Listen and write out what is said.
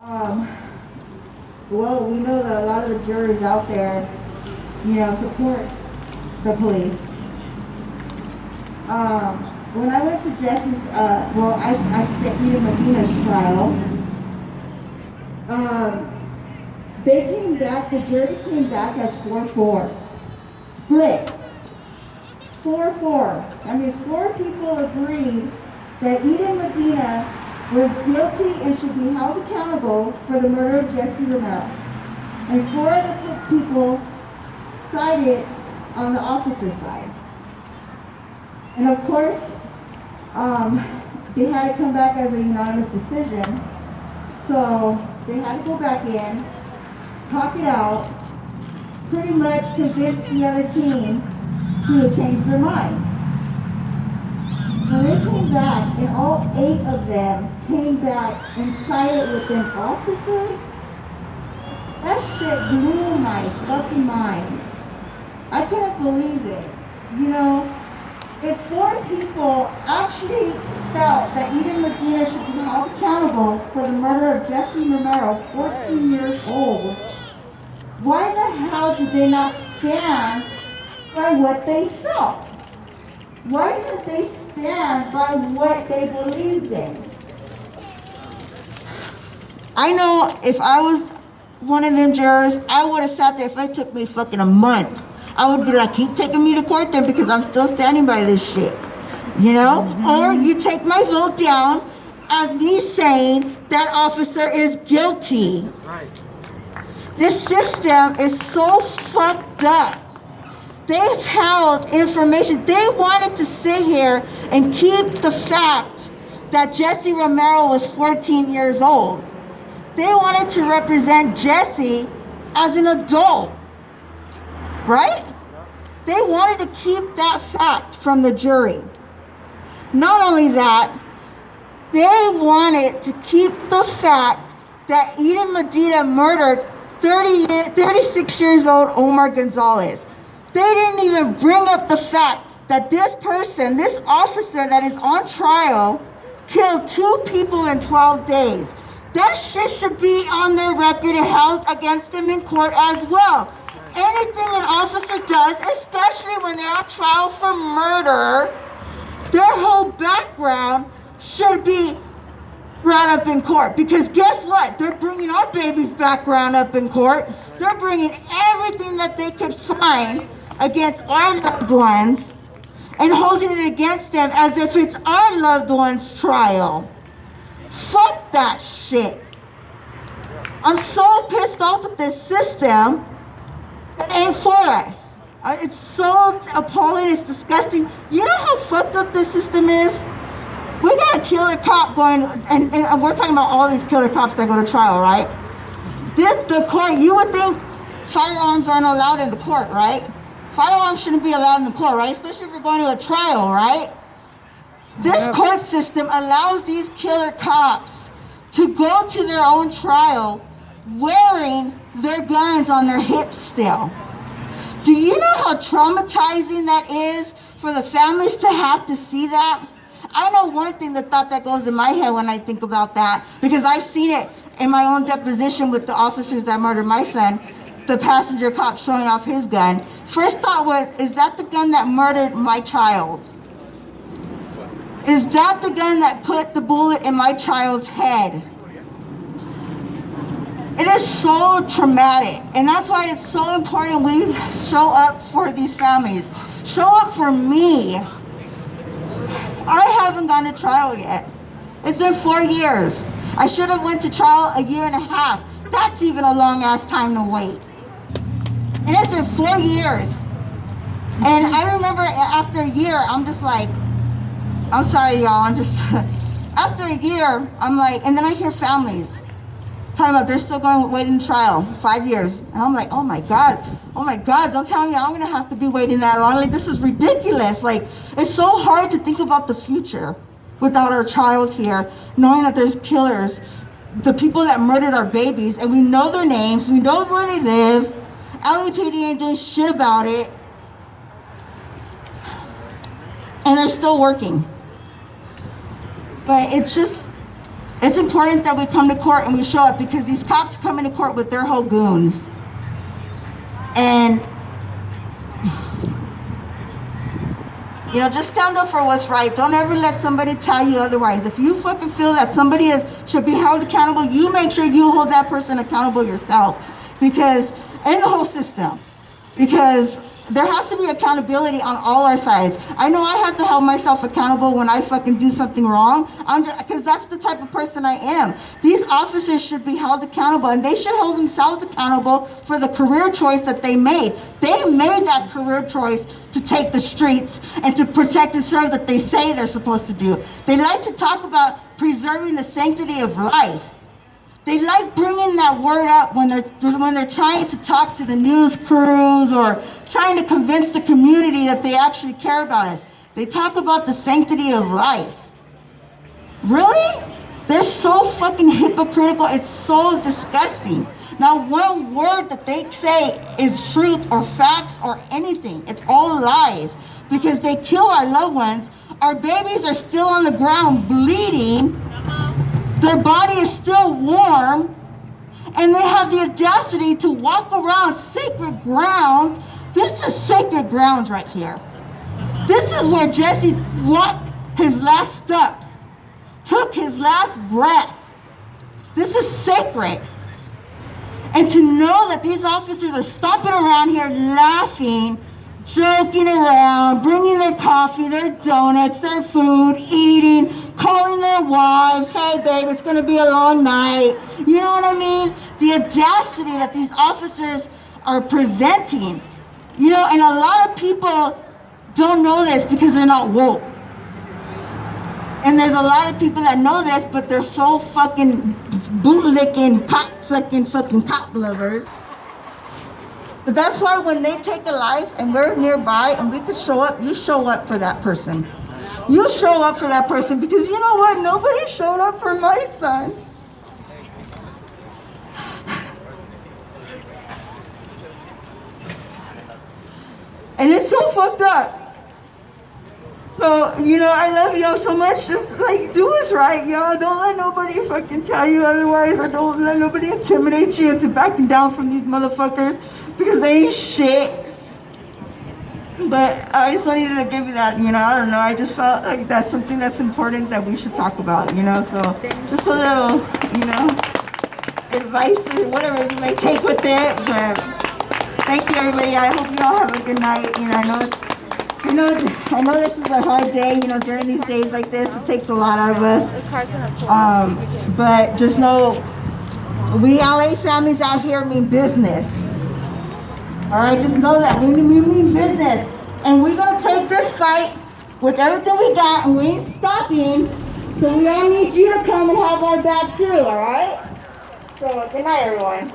Um, well, we know that a lot of the jurors out there, support the police. When I went to Jesse's, I should say Eden Medina's trial, um, the jury came back as 4-4. Split. 4-4. That means 4 people agreed that Eden Medina was guilty and should be held accountable for the murder of Jesse Romero. And 4 other people sided on the officer's side. And of course, they had to come back as a unanimous decision. So they had to go back in, talk it out, pretty much convince the other team to change their mind. When they came back, and all 8 of them came back and sided with them officers, that shit blew my fucking mind. I couldn't believe it. If 4 people actually felt that Eden Medina should be held accountable for the murder of Jesse Romero, 14 years old, why the hell did they not stand by what they felt? Why didn't they stand by what they believed in? I know if I was one of them jurors, I would have sat there if it took me fucking a month. I would be like, keep taking me to court then because I'm still standing by this shit. Or you take my vote down as me saying that officer is guilty. Right. This system is so fucked up. They've held information. They wanted to sit here and keep the fact that Jesse Romero was 14 years old. They wanted to represent Jesse as an adult, right? They wanted to keep that fact from the jury. Not only that, they wanted to keep the fact that Eden Medina murdered 36 years old Omar Gonzalez. They didn't even bring up the fact that this officer that is on trial, killed 2 people in 12 days. That shit should be on their record and held against them in court as well. Anything an officer does, especially when they're on trial for murder, their whole background should be brought up in court. Because guess what? They're bringing our baby's background up in court. They're bringing everything that they could find against our loved ones and holding it against them as if it's our loved one's trial. Fuck that shit. I'm so pissed off at this system that ain't for us. It's so appalling, it's disgusting. You know how fucked up this system is? We got a killer cop going, and we're talking about all these killer cops that go to trial, right? The court, you would think firearms aren't allowed in the court, right? Firearms shouldn't be allowed in the court, right? Especially if you're going to a trial, right? This court system allows these killer cops to go to their own trial wearing their guns on their hips still. Do you know how traumatizing that is for the families to have to see that? I know one thing, the thought that goes in my head when I think about that, because I've seen it in my own deposition with the officers that murdered my son, the passenger cop showing off his gun. First thought was, is that the gun that murdered my child? Is that the gun that put the bullet in my child's head? It is so traumatic, and that's why it's so important we show up for these families. Show up for me. I haven't gone to trial yet. It's been 4 years. I should have went to trial a year and a half. That's even a long ass time to wait. And it's been 4 years. And I remember after a year, I'm just like, I'm sorry y'all, after a year, I'm like, and then I hear families talking about they're still waiting trial, 5 years. And I'm like, oh my God, don't tell me I'm gonna have to be waiting that long. Like, this is ridiculous. Like, it's so hard to think about the future without our child here, knowing that there's killers, the people that murdered our babies, and we know their names, we know where they live. LAPD ain't doing shit about it. And they're still working. But it's just, It's important that we come to court and we show up, because these cops are coming to court with their whole goons. And, you know, just stand up for what's right. Don't ever let somebody tell you otherwise. If you fucking feel that somebody should be held accountable, you make sure you hold that person accountable yourself. Because, and the whole system. Because there has to be accountability on all our sides. I know I have to hold myself accountable when I fucking do something wrong, because that's the type of person I am. These officers should be held accountable, and they should hold themselves accountable for the career choice that they made. They made that career choice to take the streets and to protect and serve that they say they're supposed to do. They like to talk about preserving the sanctity of life. They like bringing that word up when they're trying to talk to the news crews or trying to convince the community that they actually care about us. They talk about the sanctity of life. Really? They're so fucking hypocritical. It's so disgusting. Not one word that they say is truth or facts or anything. It's all lies, because they kill our loved ones. Our babies are still on the ground bleeding. Their body is still warm, and they have the audacity to walk around sacred ground. This is sacred ground right here. This is where Jesse walked his last steps, took his last breath. This is sacred. And to know that these officers are stomping around here laughing, joking around, bringing their coffee, their donuts, their food, eating, calling their wives, hey babe, it's gonna be a long night. You know what I mean? The audacity that these officers are presenting. You know, and a lot of people don't know this because they're not woke. And there's a lot of people that know this, but they're so fucking bootlicking, cock-sucking fucking cop lovers. But that's why when they take a life and we're nearby and we could show up, you show up for that person. You show up for that person, because you know what? Nobody showed up for my son. And it's so fucked up. So, you know, I love y'all so much. Just, like, do what's right, y'all. Don't let nobody fucking tell you otherwise, or don't let nobody intimidate you into backing down from these motherfuckers, because they ain't shit. But I just wanted to give you that, you know, I don't know. I just felt like that's something that's important that we should talk about, you know. So, just a little, you know, advice or whatever you may take with it. But thank you, everybody. I hope you all have a good night. You know, I know this is a hard day, you know, during these days like this, it takes a lot out of us. But just know, we LA families out here mean business. All right, just know that we mean business. And we're going to take this fight with everything we got, and we ain't stopping. So we all need you to come and have our back too, all right? So good night, everyone.